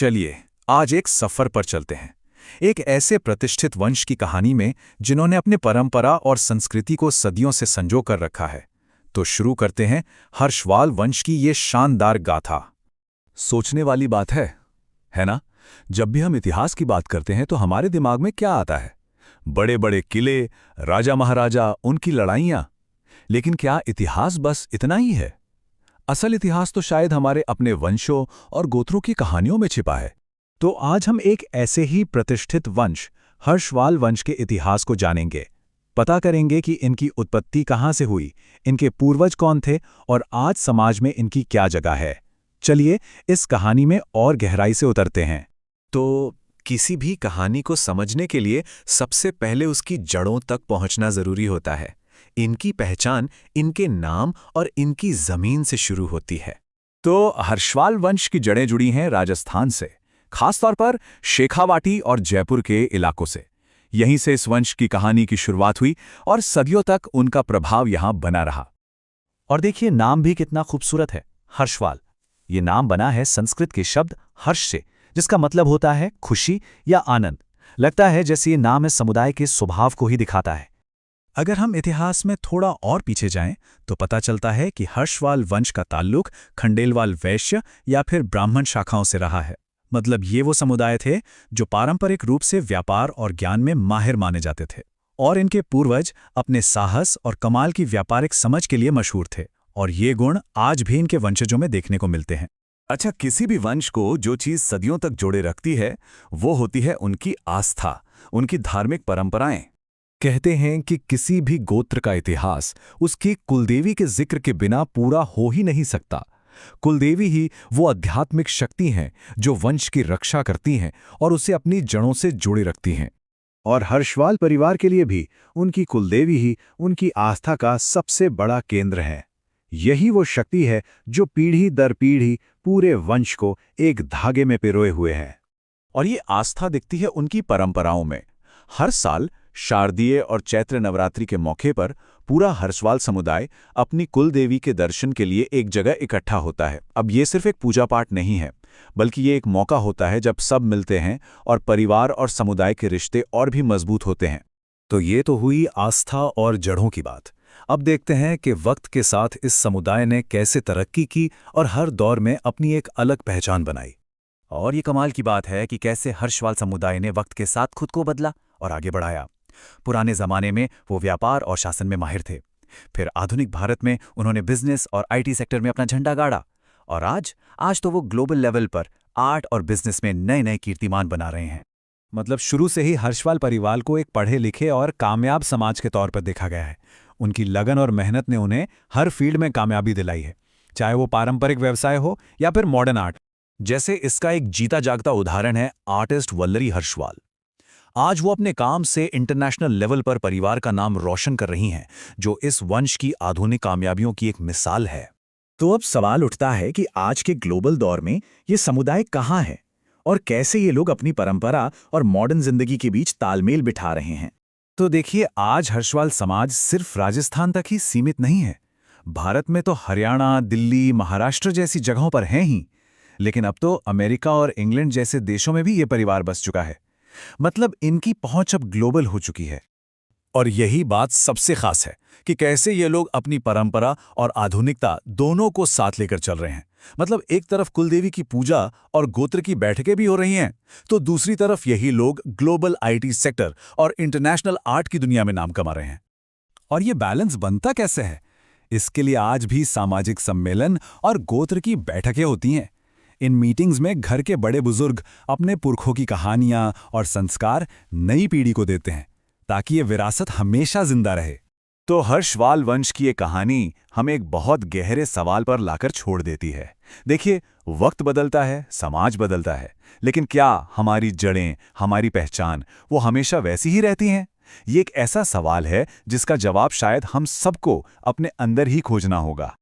चलिए आज एक सफर पर चलते हैं, एक ऐसे प्रतिष्ठित वंश की कहानी में जिन्होंने अपने परंपरा और संस्कृति को सदियों से संजो कर रखा है। तो शुरू करते हैं हर्षवाल वंश की ये शानदार गाथा। सोचने वाली बात है ना? जब भी हम इतिहास की बात करते हैं तो हमारे दिमाग में क्या आता है? बड़े बड़े किले, राजा महाराजा, उनकी लड़ाइयां। लेकिन क्या इतिहास बस इतना ही है? असल इतिहास तो शायद हमारे अपने वंशों और गोत्रों की कहानियों में छिपा है। तो आज हम एक ऐसे ही प्रतिष्ठित वंश हर्षवाल वंश के इतिहास को जानेंगे। पता करेंगे कि इनकी उत्पत्ति कहाँ से हुई, इनके पूर्वज कौन थे और आज समाज में इनकी क्या जगह है। चलिए इस कहानी में और गहराई से उतरते हैं। तो किसी भी कहानी को समझने के लिए सबसे पहले उसकी जड़ों तक पहुंचना जरूरी होता है। इनकी पहचान इनके नाम और इनकी जमीन से शुरू होती है। तो हर्षवाल वंश की जड़ें जुड़ी हैं राजस्थान से, खासतौर पर शेखावाटी और जयपुर के इलाकों से। यहीं से इस वंश की कहानी की शुरुआत हुई और सदियों तक उनका प्रभाव यहां बना रहा। और देखिए नाम भी कितना खूबसूरत है, हर्षवाल। ये नाम बना है संस्कृत के शब्द हर्ष से, जिसका मतलब होता है खुशी या आनंद। लगता है जैसे ये नाम इस समुदाय के स्वभाव को ही दिखाता है। अगर हम इतिहास में थोड़ा और पीछे जाएं तो पता चलता है कि हर्षवाल वंश का ताल्लुक खंडेलवाल वैश्य या फिर ब्राह्मण शाखाओं से रहा है। मतलब ये वो समुदाय थे जो पारंपरिक रूप से व्यापार और ज्ञान में माहिर माने जाते थे, और इनके पूर्वज अपने साहस और कमाल की व्यापारिक समझ के लिए मशहूर थे। और ये गुण आज भी इनके वंशजों में देखने को मिलते हैं। अच्छा, किसी भी वंश को जो चीज सदियों तक जोड़े रखती है वो होती है उनकी आस्था, उनकी धार्मिक परंपराएं। कहते हैं कि किसी भी गोत्र का इतिहास उसकी कुलदेवी के जिक्र के बिना पूरा हो ही नहीं सकता। कुलदेवी ही वो आध्यात्मिक शक्ति हैं जो वंश की रक्षा करती हैं और उसे अपनी जड़ों से जोड़े रखती हैं। और हर्षवाल परिवार के लिए भी उनकी कुलदेवी ही उनकी आस्था का सबसे बड़ा केंद्र है। यही वो शक्ति है जो पीढ़ी दर पीढ़ी पूरे वंश को एक धागे में पिरोए हुए है। और ये आस्था दिखती है उनकी परंपराओं में। हर साल शारदीय और चैत्र नवरात्रि के मौके पर पूरा हर्षवाल समुदाय अपनी कुलदेवी के दर्शन के लिए एक जगह इकट्ठा होता है। अब ये सिर्फ एक पूजा पाठ नहीं है, बल्कि ये एक मौका होता है जब सब मिलते हैं और परिवार और समुदाय के रिश्ते और भी मजबूत होते हैं। तो ये तो हुई आस्था और जड़ों की बात। अब देखते हैं कि वक्त के साथ इस समुदाय ने कैसे तरक्की की और हर दौर में अपनी एक अलग पहचान बनाई। और ये कमाल की बात है कि कैसे हर्षवाल समुदाय ने वक्त के साथ खुद को बदला और आगे बढ़ाया। पुराने जमाने में वो व्यापार और शासन में माहिर थे। फिर आधुनिक भारत में उन्होंने बिजनेस और आईटी सेक्टर में अपना झंडा गाड़ा। और आज तो वो ग्लोबल लेवल पर आर्ट और बिजनेस में नए नए कीर्तिमान बना रहे हैं। मतलब शुरू से ही हर्षवाल परिवार को एक पढ़े लिखे और कामयाब समाज के तौर पर देखा गया है। उनकी लगन और मेहनत ने उन्हें हर फील्ड में कामयाबी दिलाई है, चाहे वो पारंपरिक व्यवसाय हो या फिर मॉडर्न आर्ट। जैसे इसका एक जीता जागता उदाहरण है आर्टिस्ट वल्लरी हर्षवाल। आज वो अपने काम से इंटरनेशनल लेवल पर परिवार का नाम रोशन कर रही हैं, जो इस वंश की आधुनिक कामयाबियों की एक मिसाल है। तो अब सवाल उठता है कि आज के ग्लोबल दौर में ये समुदाय कहाँ है और कैसे ये लोग अपनी परंपरा और मॉडर्न जिंदगी के बीच तालमेल बिठा रहे हैं। तो देखिए, आज हर्षवाल समाज सिर्फ राजस्थान तक ही सीमित नहीं है। भारत में तो हरियाणा, दिल्ली, महाराष्ट्र जैसी जगहों पर हैं ही, लेकिन अब तो अमेरिका और इंग्लैंड जैसे देशों में भी ये परिवार बस चुका है। मतलब इनकी पहुंच अब ग्लोबल हो चुकी है। और यही बात सबसे खास है कि कैसे ये लोग अपनी परंपरा और आधुनिकता दोनों को साथ लेकर चल रहे हैं। मतलब एक तरफ कुलदेवी की पूजा और गोत्र की बैठकें भी हो रही हैं, तो दूसरी तरफ यही लोग ग्लोबल आईटी सेक्टर और इंटरनेशनल आर्ट की दुनिया में नाम कमा रहे हैं। और ये बैलेंस बनता कैसे है? इसके लिए आज भी सामाजिक सम्मेलन और गोत्र की बैठकें होती हैं। इन मीटिंग्स में घर के बड़े बुजुर्ग अपने पुरखों की कहानियां और संस्कार नई पीढ़ी को देते हैं, ताकि ये विरासत हमेशा जिंदा रहे। तो हर्षवाल वंश की ये कहानी हमें एक बहुत गहरे सवाल पर लाकर छोड़ देती है। देखिए, वक्त बदलता है, समाज बदलता है, लेकिन क्या हमारी जड़ें, हमारी पहचान वो हमेशा वैसी ही रहती हैं? ये एक ऐसा सवाल है जिसका जवाब शायद हम सबको अपने अंदर ही खोजना होगा।